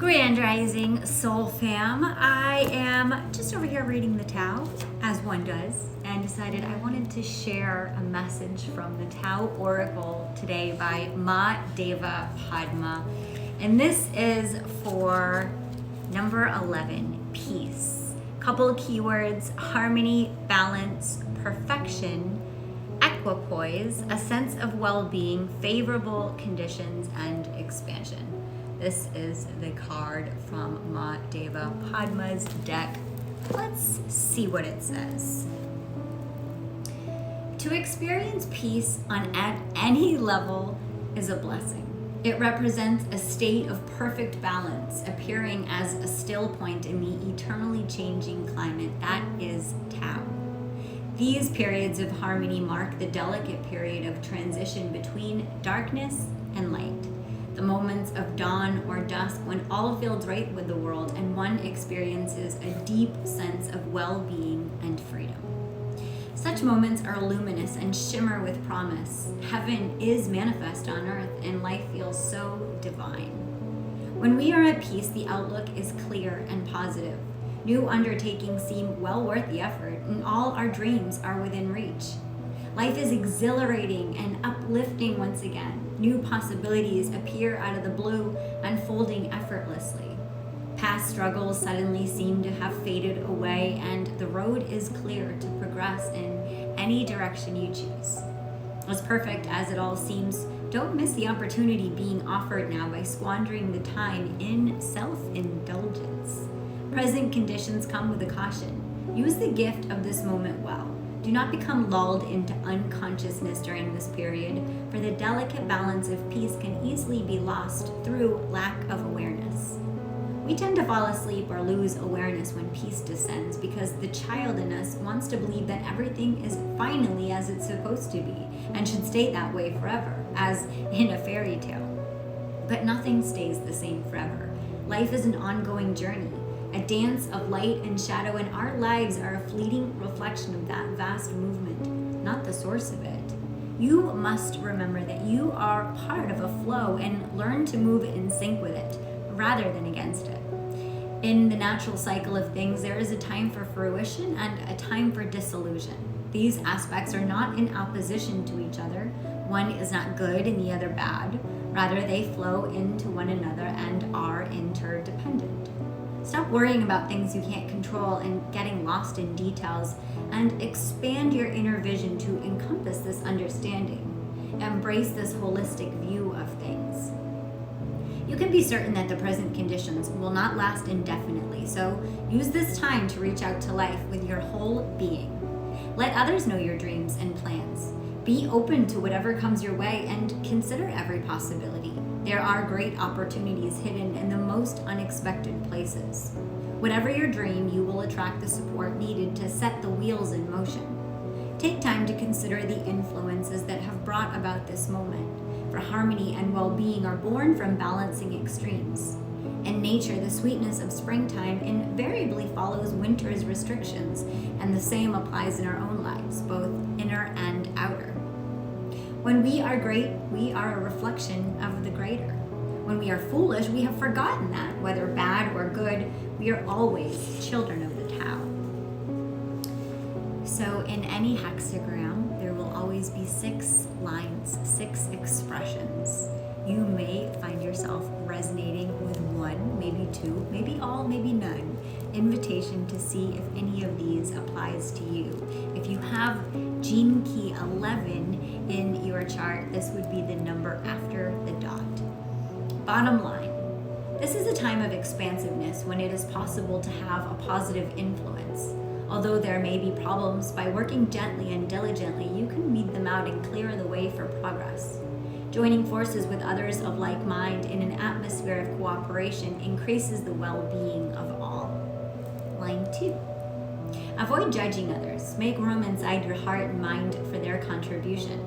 Grand Rising Soul Fam. I am just over here reading the Tao, as one does, and decided I wanted to share a message from the Tao Oracle today by Ma Deva Padma. And this is for number 11, peace. Couple keywords: harmony, balance, perfection, equipoise, a sense of well-being, favorable conditions, and expansion. This is the card from Ma Deva Padma's deck. Let's see what it says. To experience peace at any level is a blessing. It represents a state of perfect balance, appearing as a still point in the eternally changing climate that is Tao. These periods of harmony mark the delicate period of transition between darkness and light. The moments of dawn or dusk when all feels right with the world and one experiences a deep sense of well-being and freedom. Such moments are luminous and shimmer with promise. Heaven is manifest on earth and life feels so divine. When we are at peace, the outlook is clear and positive. New undertakings seem well worth the effort, and all our dreams are within reach. Life is exhilarating and uplifting once again. New possibilities appear out of the blue, unfolding effortlessly. Past struggles suddenly seem to have faded away, and the road is clear to progress in any direction you choose. As perfect as it all seems, don't miss the opportunity being offered now by squandering the time in self-indulgence. Present conditions come with a caution. Use the gift of this moment well. Do not become lulled into unconsciousness during this period, for the delicate balance of peace can easily be lost through lack of awareness. We tend to fall asleep or lose awareness when peace descends because the child in us wants to believe that everything is finally as it's supposed to be and should stay that way forever, as in a fairy tale. But nothing stays the same forever. Life is an ongoing journey, a dance of light and shadow, and our lives are a fleeting reflection of that vast movement, not the source of it. You must remember that you are part of a flow and learn to move in sync with it, rather than against it. In the natural cycle of things, there is a time for fruition and a time for dissolution. These aspects are not in opposition to each other. One is not good and the other bad. Rather, they flow into one another and are interdependent. Stop worrying about things you can't control and getting lost in details, and expand your inner vision to encompass this understanding. Embrace this holistic view of things. You can be certain that the present conditions will not last indefinitely, so use this time to reach out to life with your whole being. Let others know your dreams and plans. Be open to whatever comes your way and consider every possibility. There are great opportunities hidden in the most unexpected places. Whatever your dream, you will attract the support needed to set the wheels in motion. Take time to consider the influences that have brought about this moment, for harmony and well-being are born from balancing extremes. In nature, the sweetness of springtime invariably follows winter's restrictions, and the same applies in our own lives, both inner and outer. When we are great, we are a reflection of the greater. When we are foolish, we have forgotten that, whether bad or good, we are always children of the Tao. So in any hexagram, there will always be 6 lines, 6 expressions. You may find yourself resonating with one, maybe 2, maybe all, maybe none. Invitation to see if any of these applies to you. If you have gene key 11 in your chart, this would be the number after the dot. Bottom line, this is a time of expansiveness when it is possible to have a positive influence. Although there may be problems, by working gently and diligently, you can weed them out and clear the way for progress. Joining forces with others of like mind in an atmosphere of cooperation increases the well-being of all. Line 2. Avoid judging others. Make room inside your heart and mind for their contribution.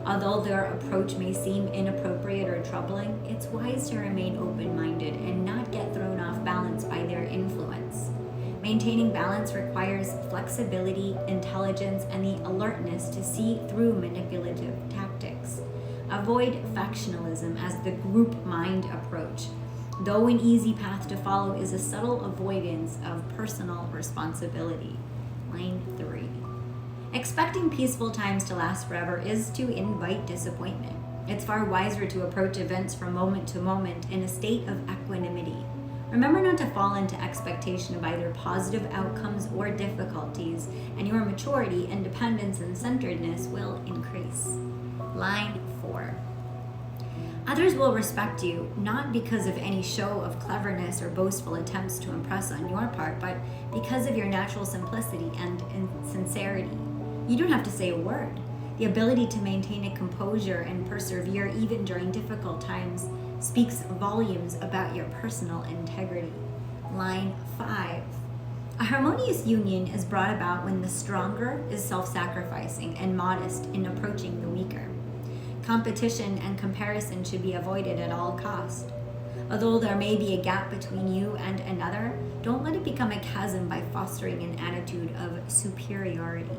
Although their approach may seem inappropriate or troubling, it's wise to remain open-minded and not get thrown off balance by their influence. Maintaining balance requires flexibility, intelligence, and the alertness to see through manipulative tactics. Avoid factionalism as the group mind approach. though an easy path to follow, is a subtle avoidance of personal responsibility. Line 3. Expecting peaceful times to last forever is to invite disappointment. It's far wiser to approach events from moment to moment in a state of equanimity. Remember not to fall into expectation of either positive outcomes or difficulties, and your maturity, independence, and centeredness will increase. Line 4. Others will respect you not because of any show of cleverness or boastful attempts to impress on your part, but because of your natural simplicity and sincerity. You don't have to say a word. The ability to maintain a composure and persevere even during difficult times speaks volumes about your personal integrity. Line 5. A harmonious union is brought about when the stronger is self-sacrificing and modest in approaching the weaker. Competition and comparison should be avoided at all cost. Although there may be a gap between you and another, don't let it become a chasm by fostering an attitude of superiority.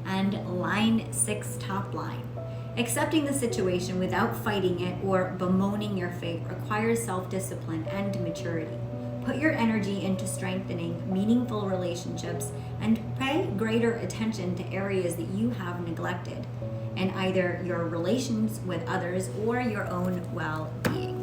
And line 6, top line. Accepting the situation without fighting it or bemoaning your fate requires self-discipline and maturity. Put your energy into strengthening meaningful relationships and pay greater attention to areas that you have neglected in either your relations with others or your own well-being.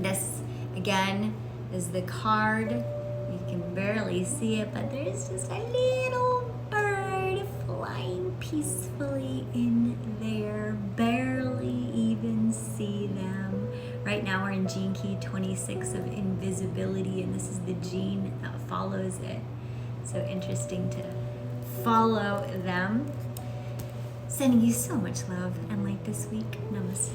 This, again, is the card. You can barely see it, but there's just a little bird flying peacefully in there. Barely even see them. Right now we're in gene key 26 of invisibility, and this is the gene that follows it. So interesting to follow them. Sending you so much love and light this week. Namaste.